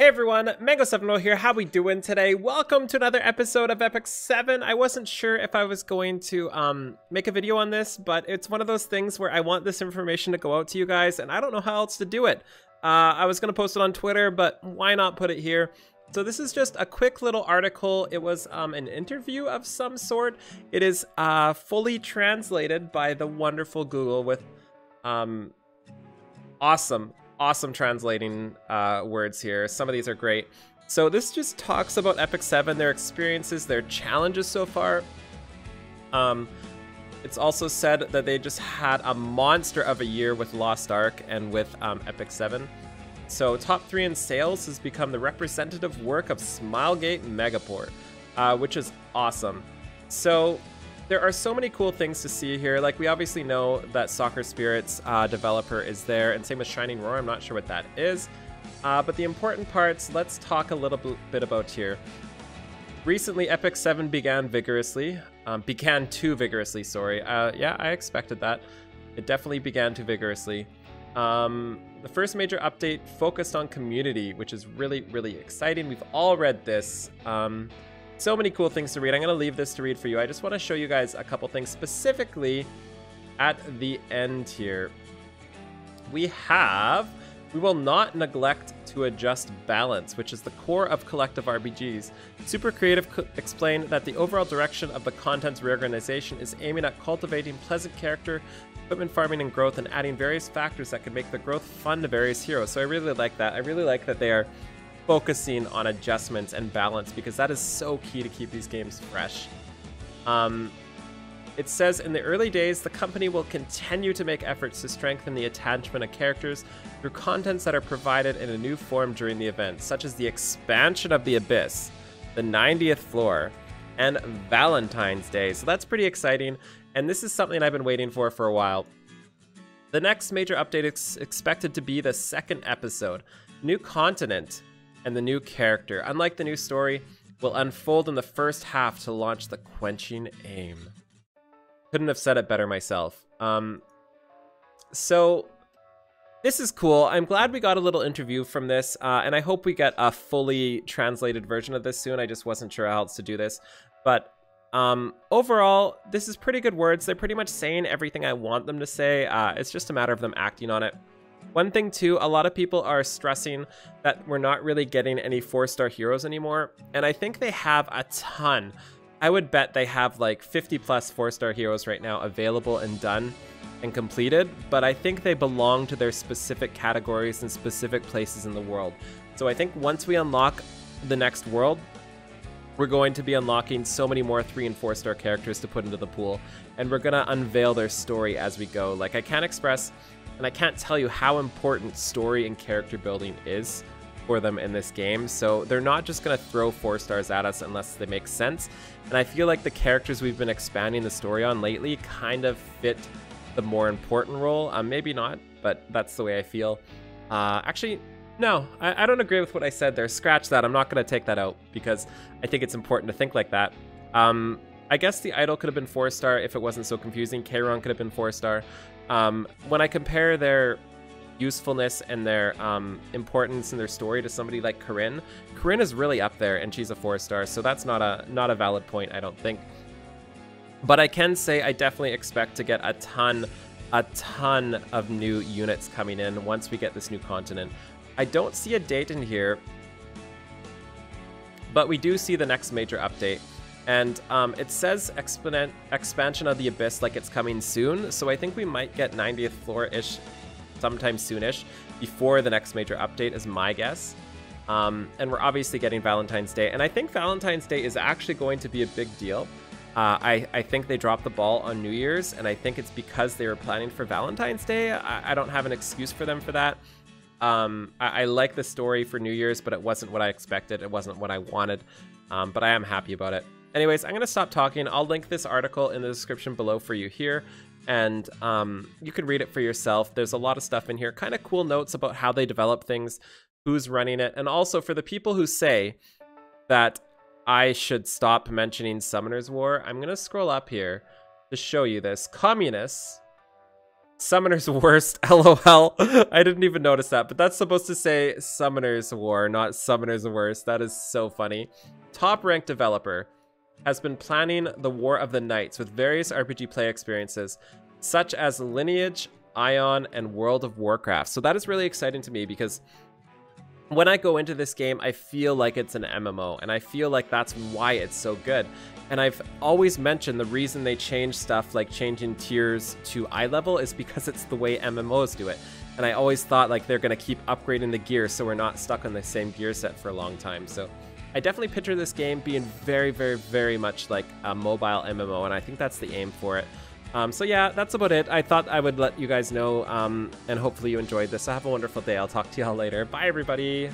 Hey everyone, Mango7 here. How we doing today? Welcome to another episode of Epic 7. I wasn't sure if I was going to make a video on this, but it's one of those things where I want this information to go out to you guys, and I don't know how else to do it. I was going to post it on Twitter, but why not put it here? So this is just a quick little article. It was an interview of some sort. It is fully translated by the wonderful Google with awesome translating words here. Some of these are great. So this just talks about Epic 7, their experiences, their challenges so far. It's also said that they just had a monster of a year with Lost Ark and with Epic 7. So top 3 in sales has become the representative work of Smilegate Megaport, which is awesome. So there are so many cool things to see here. Like, we obviously know that Soccer Spirits developer is there, and same with Shining Roar. I'm not sure what that is. But the important parts, let's talk a little bit about here. Recently, Epic 7 began too vigorously, sorry. Yeah, I expected that. It definitely began too vigorously. The first major update focused on community, which is really, really exciting. We've all read this. So many cool things to read. I'm going to leave this to read for you. I just want to show you guys a couple things specifically at the end here. We will not neglect to adjust balance, which is the core of collective RPGs. Super Creative explained that the overall direction of the content's reorganization is aiming at cultivating pleasant character, equipment farming, and growth, and adding various factors that can make the growth fun to various heroes. So I really like that. I really like that they are focusing on adjustments and balance, because that is so key to keep these games fresh. It says, in the early days, the company will continue to make efforts to strengthen the attachment of characters through contents that are provided in a new form during the event, such as the expansion of the Abyss, the 90th floor, and Valentine's Day. So that's pretty exciting, and this is something I've been waiting for a while. The next major update is expected to be the second episode, new continent, and the new character. Unlike the new story, will unfold in the first half to launch the Quenching Aim. Couldn't have said it better myself. So this is cool. I'm glad we got a little interview from this, and I hope we get a fully translated version of this soon. I just wasn't sure how else to do this. But overall, this is pretty good words. They're pretty much saying everything I want them to say. It's just a matter of them acting on it. One thing too, a lot of people are stressing that we're not really getting any 4-star heroes anymore, and I think they have a ton. I would bet they have like 50 plus 4-star heroes right now available and done and completed, but I think they belong to their specific categories and specific places in the world. So I think once we unlock the next world, we're going to be unlocking so many more 3- and 4-star characters to put into the pool, and we're gonna unveil their story as we go. Like, I can't express and I can't tell you how important story and character building is for them in this game. So they're not just going to throw 4 stars at us unless they make sense. And I feel like the characters we've been expanding the story on lately kind of fit the more important role. Maybe not, but that's the way I feel. Actually, no, I don't agree with what I said there. Scratch that. I'm not going to take that out because I think it's important to think like that. I guess the idol could have been 4-star if it wasn't so confusing. Kayron could have been 4-star. When I compare their usefulness and their importance in their story to somebody like Corinne is really up there, and she's a 4-star, so that's not a valid point, I don't think. But I can say I definitely expect to get a ton of new units coming in once we get this new continent. I don't see a date in here, but we do see the next major update. And it says expansion of the Abyss like it's coming soon, so I think we might get 90th floor-ish sometime soonish before the next major update is my guess. And we're obviously getting Valentine's Day, and I think Valentine's Day is actually going to be a big deal. I think they dropped the ball on New Year's, and I think it's because they were planning for Valentine's Day. I don't have an excuse for them for that. I like the story for New Year's, but it wasn't what I expected. It wasn't what I wanted, but I am happy about it. Anyways, I'm going to stop talking. I'll link this article in the description below for you here, and you can read it for yourself. There's a lot of stuff in here, kind of cool notes about how they develop things, who's running it, and also for the people who say that I should stop mentioning Summoner's War, I'm going to scroll up here to show you this. Communists Summoner's Worst, LOL. I didn't even notice that, but that's supposed to say Summoner's War, not Summoner's Worst. That is so funny. Top ranked developer has been planning the War of the Knights with various RPG play experiences, such as Lineage, Ion, and World of Warcraft. So that is really exciting to me because when I go into this game, I feel like it's an MMO, and I feel like that's why it's so good. And I've always mentioned the reason they change stuff like changing tiers to eye level is because it's the way MMOs do it. And I always thought like they're going to keep upgrading the gear so we're not stuck on the same gear set for a long time. So I definitely picture this game being very, very, very much like a mobile MMO, and I think that's the aim for it. So yeah, that's about it. I thought I would let you guys know, and hopefully you enjoyed this. So have a wonderful day. I'll talk to y'all later. Bye, everybody.